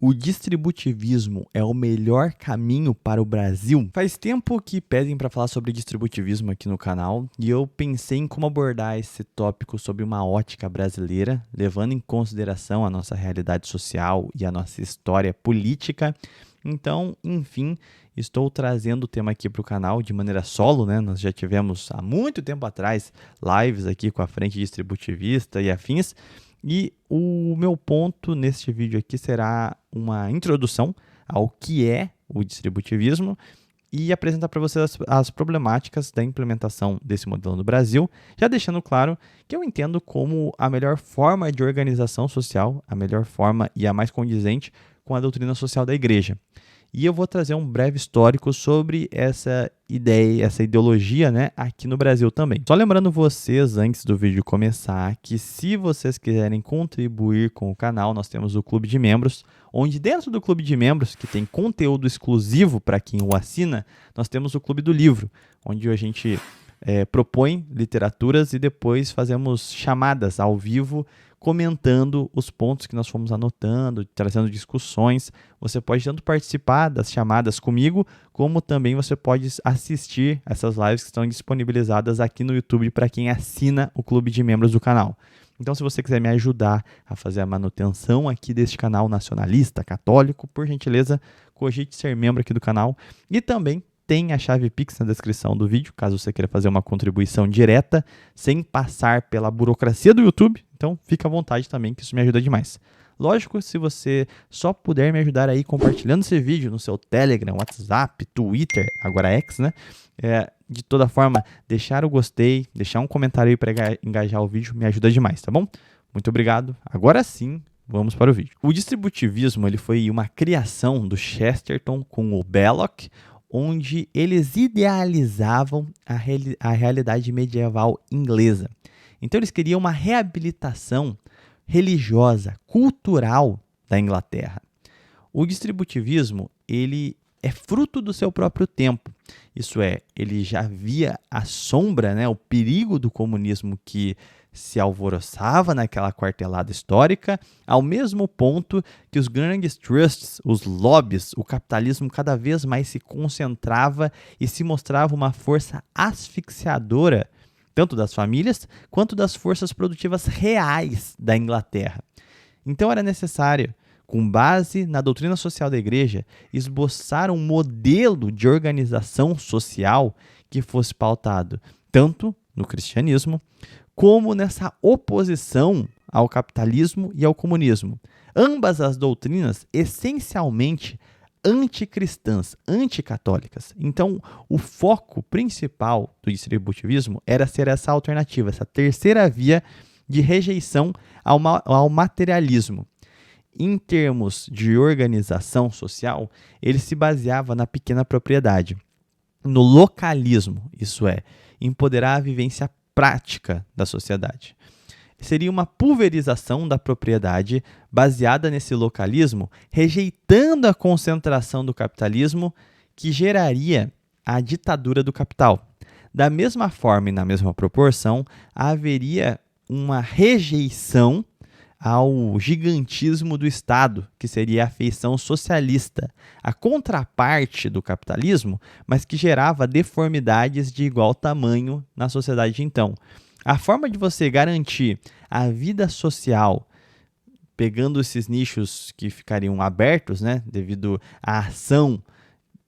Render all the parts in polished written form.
O distributivismo é o melhor caminho para o Brasil? Faz tempo que pedem para falar sobre distributivismo aqui no canal e eu pensei em como abordar esse tópico sob uma ótica brasileira, levando em consideração a nossa realidade social e a nossa história política. Então, enfim, estou trazendo o tema aqui para o canal de maneira solo, né? Nós já tivemos há muito tempo atrás lives aqui com a Frente Distributivista e afins. E o meu ponto neste vídeo aqui será uma introdução ao que é o distributivismo e apresentar para vocês as problemáticas da implementação desse modelo no Brasil, já deixando claro que eu entendo como a melhor forma de organização social, a melhor forma e a mais condizente com a doutrina social da igreja. E eu vou trazer um breve histórico sobre essa ideia, essa ideologia, né, aqui no Brasil também. Só lembrando vocês, antes do vídeo começar, que se vocês quiserem contribuir com o canal, nós temos o Clube de Membros, onde dentro do Clube de Membros, que tem conteúdo exclusivo para quem o assina, nós temos o Clube do Livro, onde a gente propõe literaturas e depois fazemos chamadas ao vivo comentando os pontos que nós fomos anotando, trazendo discussões. Você pode tanto participar das chamadas comigo, como também você pode assistir essas lives que estão disponibilizadas aqui no YouTube para quem assina o Clube de Membros do canal. Então, se você quiser me ajudar a fazer a manutenção aqui deste canal nacionalista, católico, por gentileza, cogite ser membro aqui do canal. E também tem a chave Pix na descrição do vídeo, caso você queira fazer uma contribuição direta, sem passar pela burocracia do YouTube. Então, fica à vontade também, que isso me ajuda demais. Lógico, se você só puder me ajudar aí compartilhando esse vídeo no seu Telegram, WhatsApp, Twitter, agora X, né? De toda forma, deixar o gostei, deixar um comentário aí para engajar o vídeo, me ajuda demais, tá bom? Muito obrigado. Agora sim, vamos para o vídeo. O distributivismo ele foi uma criação do Chesterton com o Belloc, onde eles idealizavam a realidade medieval inglesa. Então, eles queriam uma reabilitação religiosa, cultural da Inglaterra. O distributivismo, ele é fruto do seu próprio tempo. Isso é, ele já via a sombra, né, o perigo do comunismo que se alvoroçava naquela quartelada histórica, ao mesmo ponto que os grandes trusts, os lobbies, o capitalismo cada vez mais se concentrava e se mostrava uma força asfixiadora, tanto das famílias quanto das forças produtivas reais da Inglaterra. Então era necessário, com base na doutrina social da igreja, esboçar um modelo de organização social que fosse pautado tanto no cristianismo, como nessa oposição ao capitalismo e ao comunismo. Ambas as doutrinas essencialmente anticristãs, anticatólicas. Então, o foco principal do distributivismo era ser essa alternativa, essa terceira via de rejeição ao materialismo. Em termos de organização social, ele se baseava na pequena propriedade, no localismo, isso é, empoderar a vivência prática da sociedade. Seria uma pulverização da propriedade baseada nesse localismo, rejeitando a concentração do capitalismo que geraria a ditadura do capital. Da mesma forma e na mesma proporção, haveria uma rejeição ao gigantismo do Estado, que seria a feição socialista, a contraparte do capitalismo, mas que gerava deformidades de igual tamanho na sociedade de então. A forma de você garantir a vida social, pegando esses nichos que ficariam abertos, né, devido à ação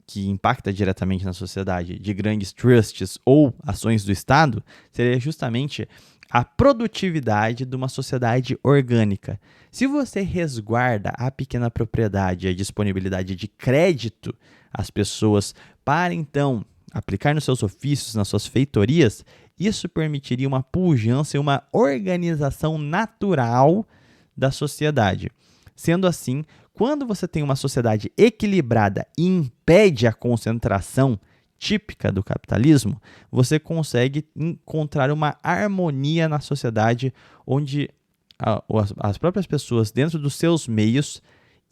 que impacta diretamente na sociedade de grandes trusts ou ações do Estado, seria justamente a produtividade de uma sociedade orgânica. Se você resguarda a pequena propriedade e a disponibilidade de crédito às pessoas para, então, aplicar nos seus ofícios, nas suas feitorias, isso permitiria uma pujança e uma organização natural da sociedade. Sendo assim, quando você tem uma sociedade equilibrada e impede a concentração típica do capitalismo, você consegue encontrar uma harmonia na sociedade onde as próprias pessoas, dentro dos seus meios,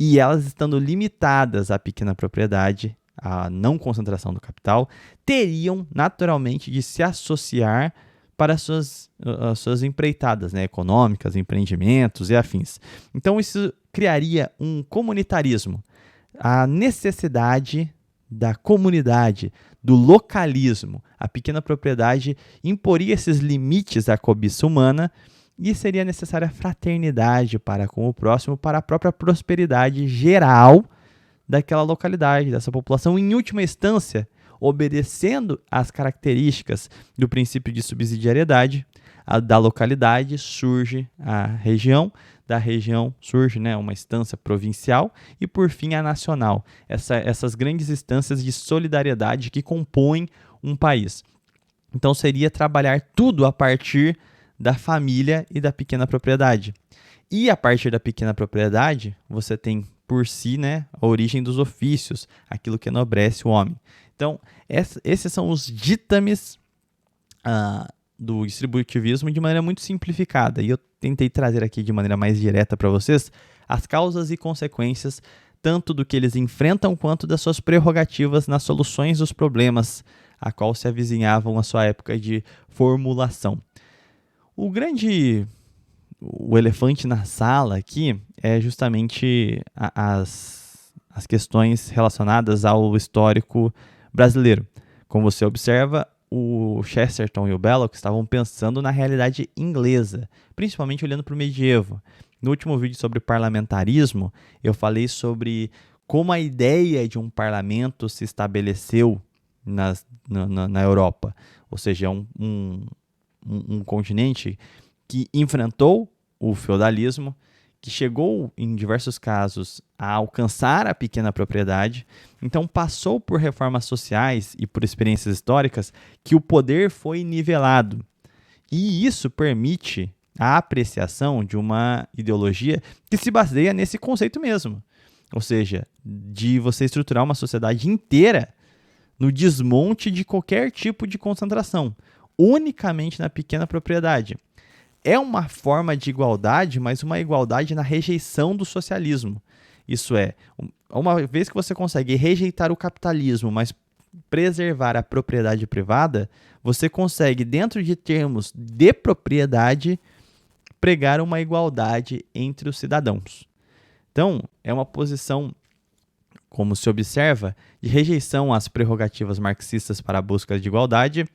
e elas estando limitadas à pequena propriedade, à não concentração do capital, teriam naturalmente de se associar para as suas empreitadas, né, econômicas, empreendimentos e afins. Então, isso criaria um comunitarismo. A necessidade da comunidade, do localismo. A pequena propriedade imporia esses limites à cobiça humana e seria necessária fraternidade para com o próximo, para a própria prosperidade geral daquela localidade, dessa população, em última instância, obedecendo às características do princípio de subsidiariedade, da localidade surge a região, da região surge, né, uma instância provincial e, por fim, a nacional. Essas grandes instâncias de solidariedade que compõem um país. Então, seria trabalhar tudo a partir da família e da pequena propriedade. E a partir da pequena propriedade, você tem por si, né, a origem dos ofícios, aquilo que enobrece o homem. Então, esses são os ditames do distributivismo de maneira muito simplificada. E eu tentei trazer aqui de maneira mais direta para vocês as causas e consequências tanto do que eles enfrentam quanto das suas prerrogativas nas soluções dos problemas a qual se avizinhavam a sua época de formulação. O elefante na sala aqui é justamente as questões relacionadas ao histórico brasileiro. Como você observa, o Chesterton e o Belloc estavam pensando na realidade inglesa, principalmente olhando para o medievo. No último vídeo sobre parlamentarismo, eu falei sobre como a ideia de um parlamento se estabeleceu na Europa, ou seja, um continente que enfrentou o feudalismo, que chegou, em diversos casos, a alcançar a pequena propriedade, então passou por reformas sociais e por experiências históricas que o poder foi nivelado. E isso permite a apreciação de uma ideologia que se baseia nesse conceito mesmo. Ou seja, de você estruturar uma sociedade inteira no desmonte de qualquer tipo de concentração, unicamente na pequena propriedade. É uma forma de igualdade, mas uma igualdade na rejeição do socialismo. Isso é, uma vez que você consegue rejeitar o capitalismo, mas preservar a propriedade privada, você consegue, dentro de termos de propriedade, pregar uma igualdade entre os cidadãos. Então, é uma posição, como se observa, de rejeição às prerrogativas marxistas para a busca de igualdade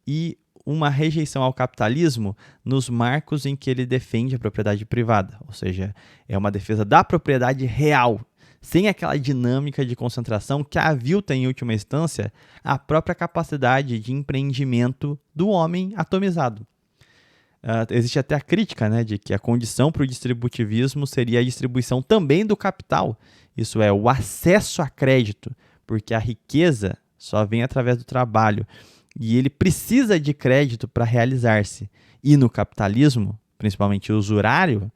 e uma rejeição ao capitalismo nos marcos em que ele defende a propriedade privada, ou seja, é uma defesa da propriedade real, sem aquela dinâmica de concentração que avilta, em última instância, a própria capacidade de empreendimento do homem atomizado. Existe até a crítica, né, de que a condição para o distributivismo seria a distribuição também do capital, isso é, o acesso a crédito, porque a riqueza só vem através do trabalho, e ele precisa de crédito para realizar-se. E no capitalismo, principalmente usurário,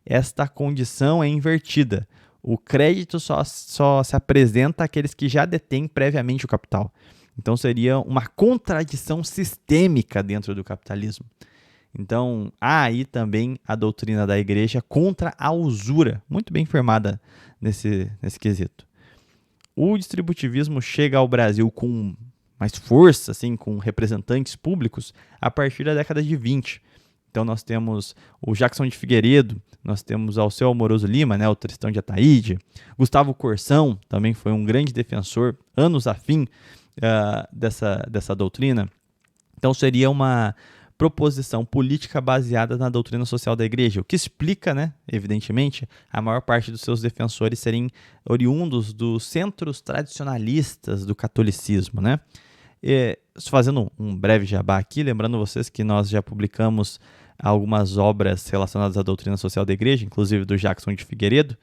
esta condição é invertida. O crédito só se apresenta àqueles que já detêm previamente o capital. Então seria uma contradição sistêmica dentro do capitalismo. Então há aí também a doutrina da igreja contra a usura, muito bem firmada nesse quesito. O distributivismo chega ao Brasil com mais força, assim, com representantes públicos, a partir da década de 20. Então nós temos o Jackson de Figueiredo, nós temos Alceu Amoroso Lima, né, o Tristão de Ataíde, Gustavo Corsão também foi um grande defensor, anos afim dessa doutrina. Então seria uma proposição política baseada na doutrina social da igreja, o que explica, né, evidentemente, a maior parte dos seus defensores serem oriundos dos centros tradicionalistas do catolicismo, né? Fazendo um breve jabá aqui, lembrando vocês que nós já publicamos algumas obras relacionadas à doutrina social da igreja, inclusive do Jackson de Figueiredo,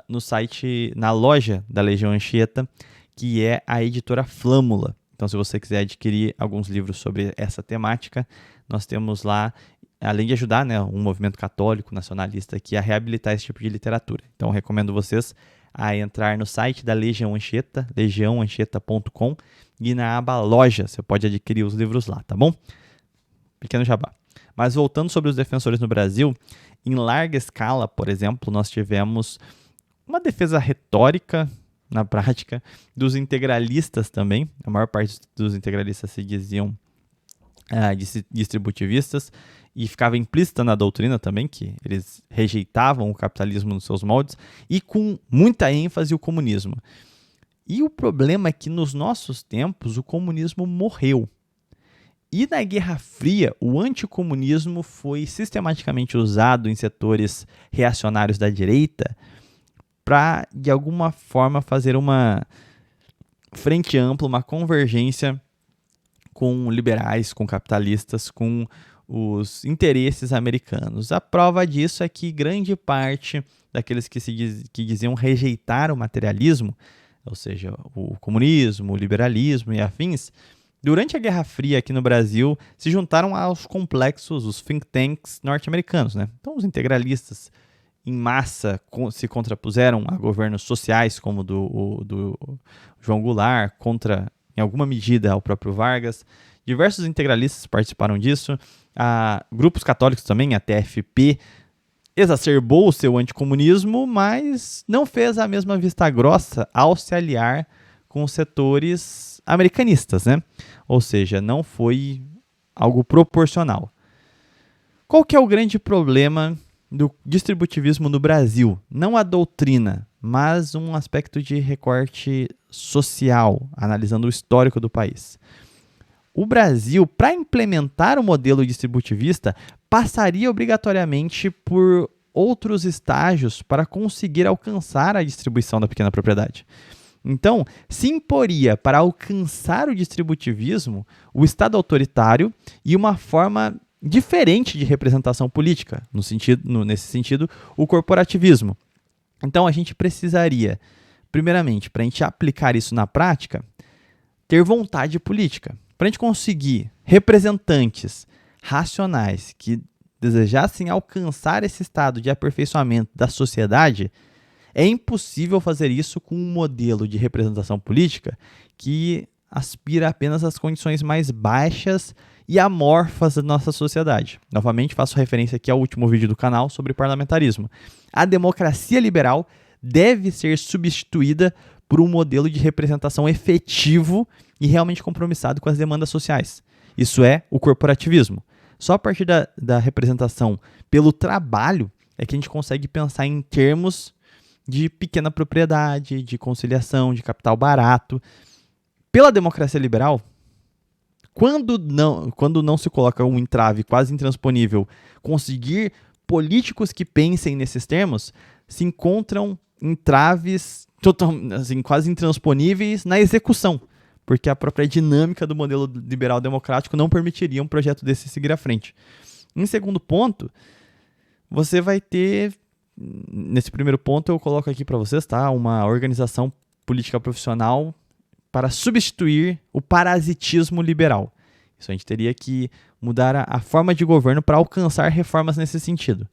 no site, na loja da Legião Anchieta, que é a editora Flâmula. Então, se você quiser adquirir alguns livros sobre essa temática, nós temos lá, além de ajudar, né, um movimento católico nacionalista aqui a reabilitar esse tipo de literatura. Então, recomendo vocês a entrar no site da Legião Anchieta, legiãoanchieta.com, e na aba loja, você pode adquirir os livros lá, tá bom? Pequeno jabá. Mas voltando sobre os defensores no Brasil, em larga escala, por exemplo, nós tivemos uma defesa retórica, na prática, dos integralistas também. A maior parte dos integralistas se diziam distributivistas, e ficava implícita na doutrina também, que eles rejeitavam o capitalismo nos seus moldes, e com muita ênfase o comunismo. E o problema é que nos nossos tempos o comunismo morreu. E na Guerra Fria, o anticomunismo foi sistematicamente usado em setores reacionários da direita para, de alguma forma, fazer uma frente ampla, uma convergência com liberais, com capitalistas, com os interesses americanos. A prova disso é que grande parte daqueles que diziam rejeitar o materialismo, ou seja, o comunismo, o liberalismo e afins, durante a Guerra Fria aqui no Brasil, se juntaram aos complexos, os think tanks norte-americanos, né? Então, os integralistas em massa se contrapuseram a governos sociais, como do João Goulart, contra, em alguma medida, ao próprio Vargas. Diversos integralistas participaram disso. Grupos católicos também, a TFP, exacerbou o seu anticomunismo, mas não fez a mesma vista grossa ao se aliar com os setores americanistas, né? Ou seja, não foi algo proporcional. Qual que é o grande problema do distributivismo no Brasil? Não a doutrina, mas um aspecto de recorte social, analisando o histórico do país. O Brasil, para implementar o modelo distributivista, passaria obrigatoriamente por outros estágios para conseguir alcançar a distribuição da pequena propriedade. Então, se imporia para alcançar o distributivismo o Estado autoritário e uma forma diferente de representação política, nesse sentido, o corporativismo. Então, a gente precisaria, primeiramente, para a gente aplicar isso na prática, ter vontade política. Para a gente conseguir representantes racionais que desejassem alcançar esse estado de aperfeiçoamento da sociedade, é impossível fazer isso com um modelo de representação política que aspira apenas às condições mais baixas e amorfas da nossa sociedade. Novamente, faço referência aqui ao último vídeo do canal sobre parlamentarismo. A democracia liberal deve ser substituída por um modelo de representação efetivo e realmente compromissado com as demandas sociais. Isso é o corporativismo. Só a partir da representação pelo trabalho é que a gente consegue pensar em termos de pequena propriedade, de conciliação, de capital barato. Pela democracia liberal, quando não se coloca um entrave quase intransponível, conseguir políticos que pensem nesses termos, se encontram entraves quase intransponíveis na execução, porque a própria dinâmica do modelo liberal democrático não permitiria um projeto desse seguir à frente. Em segundo ponto, você vai ter, nesse primeiro ponto eu coloco aqui para vocês, tá? Uma organização política profissional para substituir o parasitismo liberal. Isso a gente teria que mudar a forma de governo para alcançar reformas nesse sentido.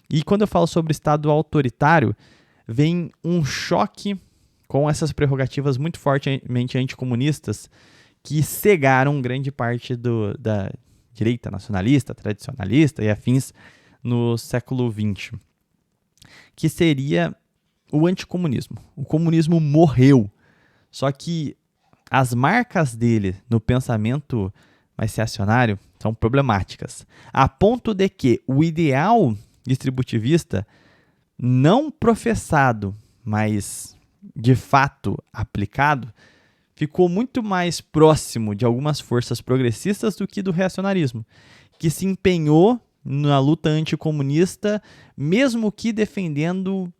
E quando eu falo sobre Estado autoritário, vem um choque com essas prerrogativas muito fortemente anticomunistas que cegaram grande parte da direita nacionalista, tradicionalista e afins no século XX, que seria o anticomunismo. O comunismo morreu, só que as marcas dele no pensamento mais reacionário são problemáticas, a ponto de que o ideal distributivista, não professado, mas de fato aplicado, ficou muito mais próximo de algumas forças progressistas do que do reacionarismo, que se empenhou na luta anticomunista, mesmo que defendendo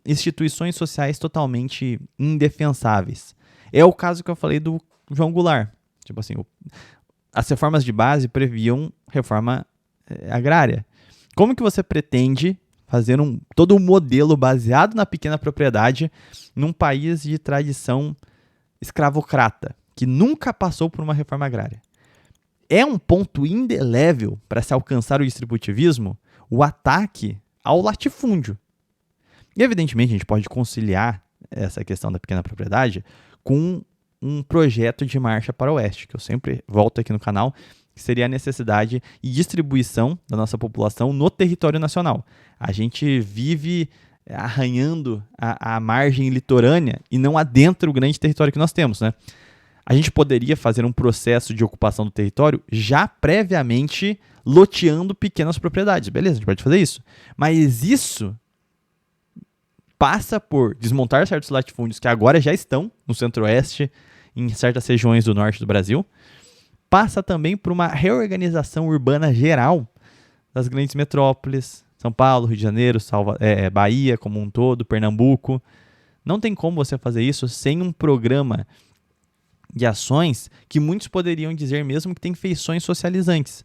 instituições sociais totalmente indefensáveis. É o caso que eu falei do João Goulart. Tipo assim, as reformas de base previam reforma agrária. Como que você pretende fazer todo um modelo baseado na pequena propriedade num país de tradição escravocrata, que nunca passou por uma reforma agrária? É um ponto indelével para se alcançar o distributivismo o ataque ao latifúndio. E, evidentemente, a gente pode conciliar essa questão da pequena propriedade com um projeto de marcha para o oeste, que eu sempre volto aqui no canal, que seria a necessidade e distribuição da nossa população no território nacional. A gente vive arranhando a margem litorânea e não adentro o grande território que nós temos, né? a gente poderia fazer um processo de ocupação do território já previamente loteando pequenas propriedades. Beleza, a gente pode fazer isso. Mas isso passa por desmontar certos latifúndios que agora já estão no centro-oeste, em certas regiões do norte do Brasil. Passa também por uma reorganização urbana geral das grandes metrópoles, São Paulo, Rio de Janeiro, Bahia como um todo, Pernambuco. Não tem como você fazer isso sem um programa de ações que muitos poderiam dizer mesmo que tem feições socializantes.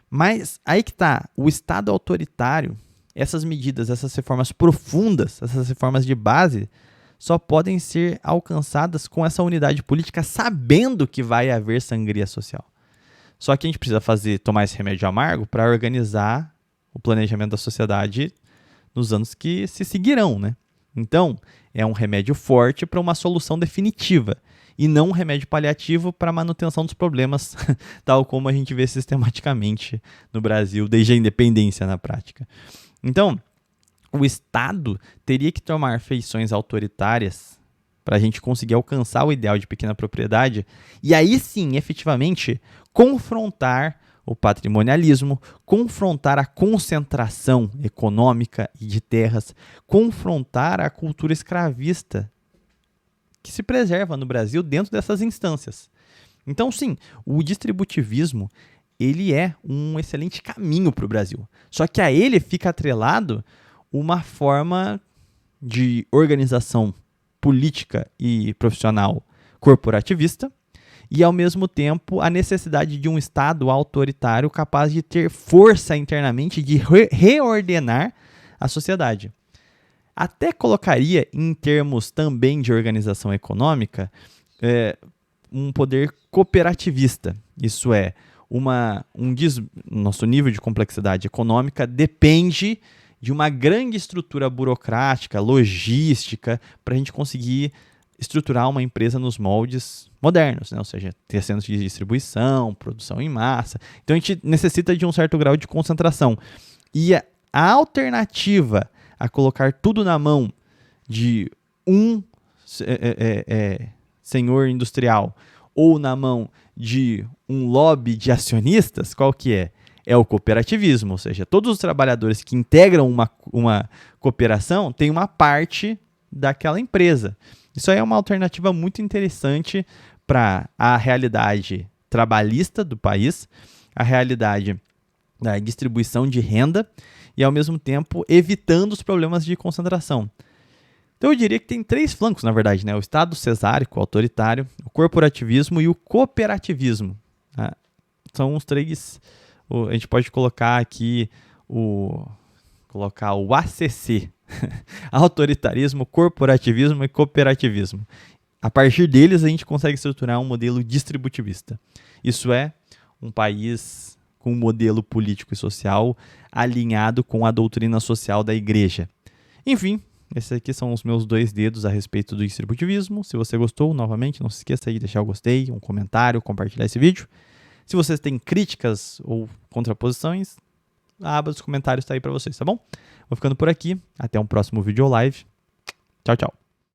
Mas aí que está, o Estado autoritário, essas medidas, essas reformas profundas, essas reformas de base, só podem ser alcançadas com essa unidade política, sabendo que vai haver sangria social. Só que a gente precisa tomar esse remédio amargo para organizar o planejamento da sociedade nos anos que se seguirão, né? Então, é um remédio forte para uma solução definitiva e não um remédio paliativo para a manutenção dos problemas, tal como a gente vê sistematicamente no Brasil desde a independência na prática. Então, o Estado teria que tomar feições autoritárias para a gente conseguir alcançar o ideal de pequena propriedade e aí sim, efetivamente, confrontar o patrimonialismo, confrontar a concentração econômica e de terras, confrontar a cultura escravista que se preserva no Brasil dentro dessas instâncias. Então, sim, o distributivismo ele é um excelente caminho para o Brasil. Só que a ele fica atrelado uma forma de organização política e profissional corporativista e, ao mesmo tempo, a necessidade de um Estado autoritário capaz de ter força internamente de reordenar a sociedade. Até colocaria, em termos também de organização econômica, um poder cooperativista. Isso é, nosso nível de complexidade econômica depende de uma grande estrutura burocrática, logística, para a gente conseguir estruturar uma empresa nos moldes modernos, né? Ou seja, ter centros de distribuição, produção em massa. Então a gente necessita de um certo grau de concentração. E a alternativa a colocar tudo na mão de um senhor industrial ou na mão de um lobby de acionistas, qual que é? É o cooperativismo, ou seja, todos os trabalhadores que integram uma cooperação têm uma parte daquela empresa. Isso aí é uma alternativa muito interessante para a realidade trabalhista do país, a realidade da distribuição de renda e, ao mesmo tempo, evitando os problemas de concentração. Então, eu diria que tem 3 flancos, na verdade, né? O Estado cesárico, autoritário, o corporativismo e o cooperativismo. Tá? São os 3... A gente pode colocar aqui o ACC, autoritarismo, corporativismo e cooperativismo. A partir deles, a gente consegue estruturar um modelo distributivista. Isso é, um país com um modelo político e social alinhado com a doutrina social da igreja. Enfim, esses aqui são os meus 2 dedos a respeito do distributivismo. Se você gostou, novamente, não se esqueça de deixar o gostei, um comentário, compartilhar esse vídeo. Se vocês têm críticas ou contraposições, a aba dos comentários está aí para vocês, tá bom? Vou ficando por aqui. Até um próximo vídeo ou live. Tchau, tchau.